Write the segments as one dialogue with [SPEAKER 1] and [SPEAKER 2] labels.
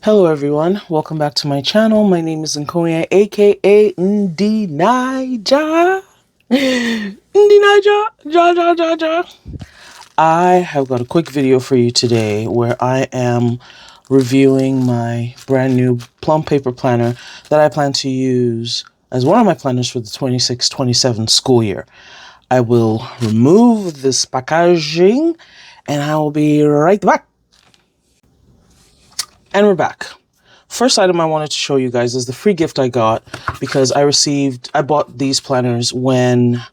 [SPEAKER 1] Hello everyone, welcome back to my channel. My name is NdiNaija, aka NdiNaija. NdiNaija, ja. I have got a quick video for you today where I am reviewing my brand new Plum Paper Planner that I plan to use as one of my planners for the 26-27 school year. I will remove this packaging and I will be right back. And we're back. First item I wanted to show you guys is the free gift I got because I bought these planners when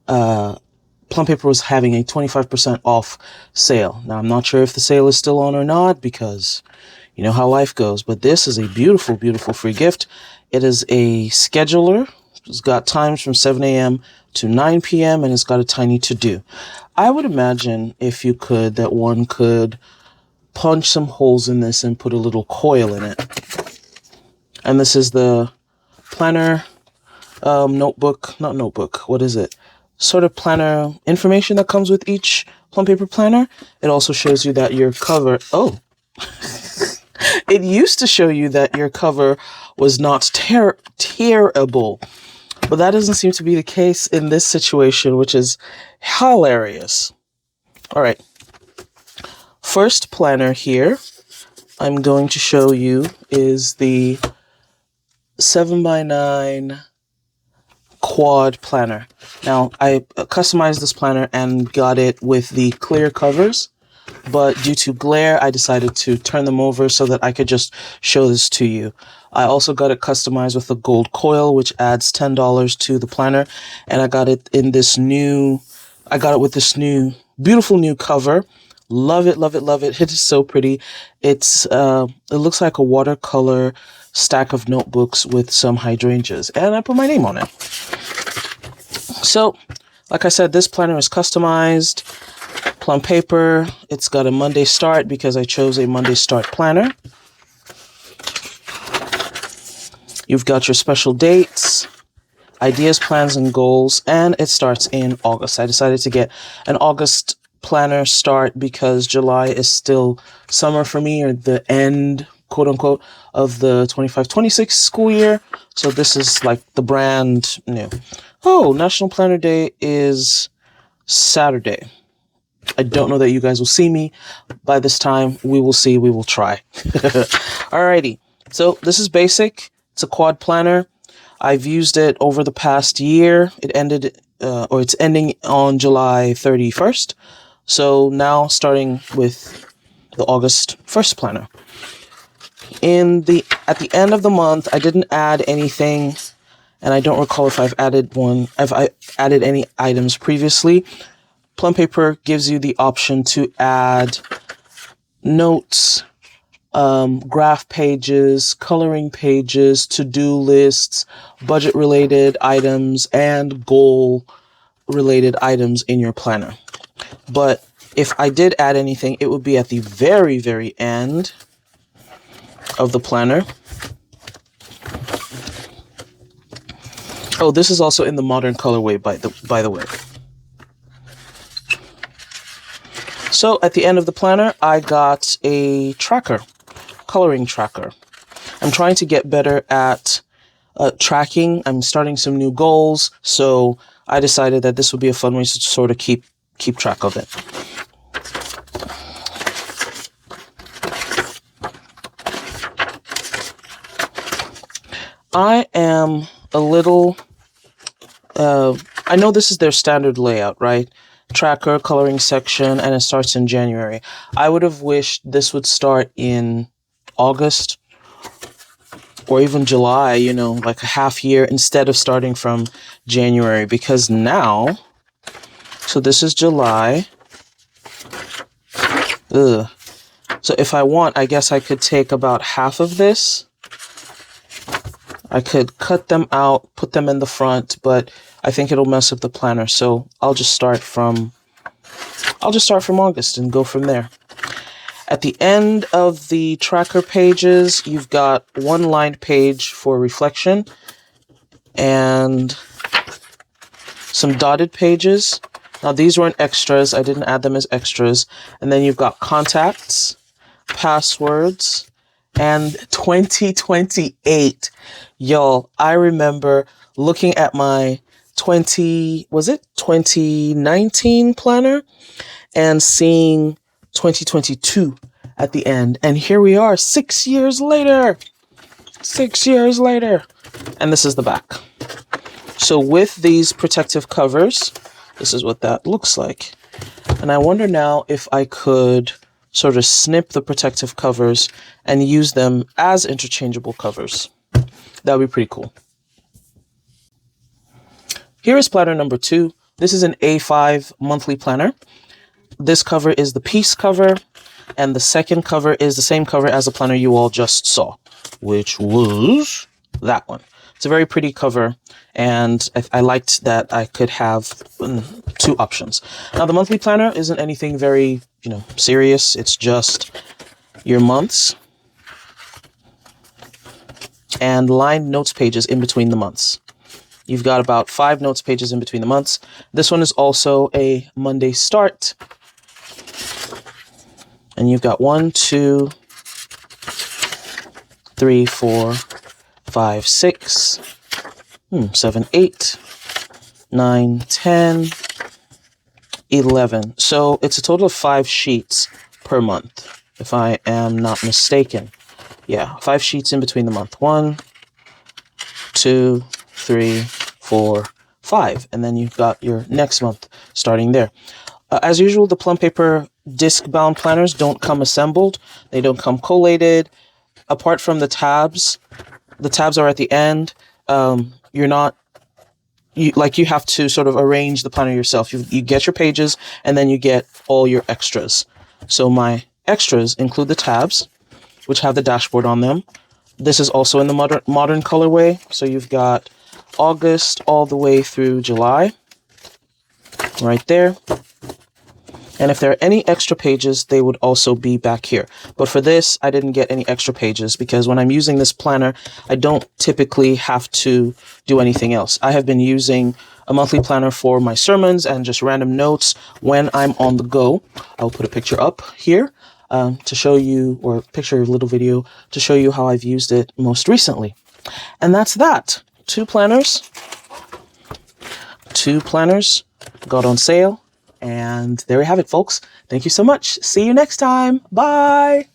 [SPEAKER 1] Plum Paper was having a 25% off sale. Now, I'm not sure if the sale is still on or not because you know how life goes, but this is a beautiful, beautiful free gift. It is a scheduler. It's got times from 7 a.m. to 9 p.m. and it's got a tiny to-do. I would imagine if you could, that one could punch some holes in this and put a little coil in it. And this is the planner what is it? Sort of planner information that comes with each Plum Paper planner. It also shows you that your cover, it used to show you that your cover was not tearable. But that doesn't seem to be the case in this situation, which is hilarious. All right. First planner here I'm going to show you is the 7x9 quad planner. Now, I customized this planner and got it with the clear covers, but due to glare, I decided to turn them over so that I could just show this to you. I also got it customized with a gold coil, which adds $10 to the planner, and I got it with this new beautiful new cover. Love it, love it, love it. It is so pretty. It looks like a watercolor stack of notebooks with some hydrangeas, and I put my name on it. So, like I said, this planner is customized. Plum Paper. It's got a Monday start because I chose a Monday start planner. You've got your special dates, ideas, plans, and goals, and it starts in August. I decided to get an August planner start because July is still summer for me, or the end, quote unquote, of the 25-26 school year. So this is like the brand new. Oh, National Planner Day is Saturday. I don't know that you guys will see me by this time. We will see. We will try. Alrighty. So this is basic. It's a quad planner. I've used it over the past year. It's ending on July 31st. So now starting with the August 1st planner. At the end of the month, I didn't add anything, and I don't recall if I've added any items previously. Plum Paper gives you the option to add notes, graph pages, coloring pages, to-do lists, budget-related items, and goal-related items in your planner. But if I did add anything, it would be at the very, very end of the planner. Oh, this is also in the modern colorway, by the way. So at the end of the planner, I got a tracker, coloring tracker. I'm trying to get better at tracking. I'm starting some new goals, so I decided that this would be a fun way to sort of keep track of it. I am a little, I know this is their standard layout, right? Tracker, coloring section, and it starts in January. I would have wished this would start in August or even July, like a half year, instead of starting from January, because now, so this is July. So if I want, I guess I could take about half of this. I could cut them out, put them in the front, but I think it'll mess up the planner. So I'll just start from August and go from there. At the end of the tracker pages, you've got one lined page for reflection and some dotted pages. Now these weren't extras. I didn't add them as extras. And then you've got contacts, passwords, and 2028. Y'all, I remember looking at my 2019 planner and seeing 2022 at the end. And here we are 6 years later. 6 years later. And this is the back. So with these protective covers, this is what that looks like. And I wonder now if I could sort of snip the protective covers and use them as interchangeable covers. That would be pretty cool. Here is planner number 2. This is an A5 monthly planner. This cover is the piece cover, and the second cover is the same cover as the planner you all just saw, which was that one. It's a very pretty cover, and I liked that I could have 2 options. Now, the monthly planner isn't anything very, serious. It's just your months and lined notes pages in between the months. You've got about 5 notes pages in between the months. This one is also a Monday start. And you've got 1, 2, 3, 4, 5, 6, 7, 8, 9, 10, 11. So it's a total of 5 sheets per month, if I am not mistaken. Yeah, 5 sheets in between the month. 1, 2, 3, 4, 5. And then you've got your next month starting there. As usual, the Plum Paper disc-bound planners don't come assembled. They don't come collated. Apart from the tabs are at the end. You have to sort of arrange the planner yourself. You get your pages, and then you get all your extras. So my extras include the tabs, which have the dashboard on them. This is also in the modern colorway. So you've got August all the way through July, right there. And if there are any extra pages, they would also be back here. But for this, I didn't get any extra pages because when I'm using this planner, I don't typically have to do anything else. I have been using a monthly planner for my sermons and just random notes when I'm on the go. I'll put a picture up here to show you, or a picture of a little video to show you how I've used it most recently. And that's that. 2 planners got on sale. And there we have it, folks. Thank you so much. See you next time. Bye.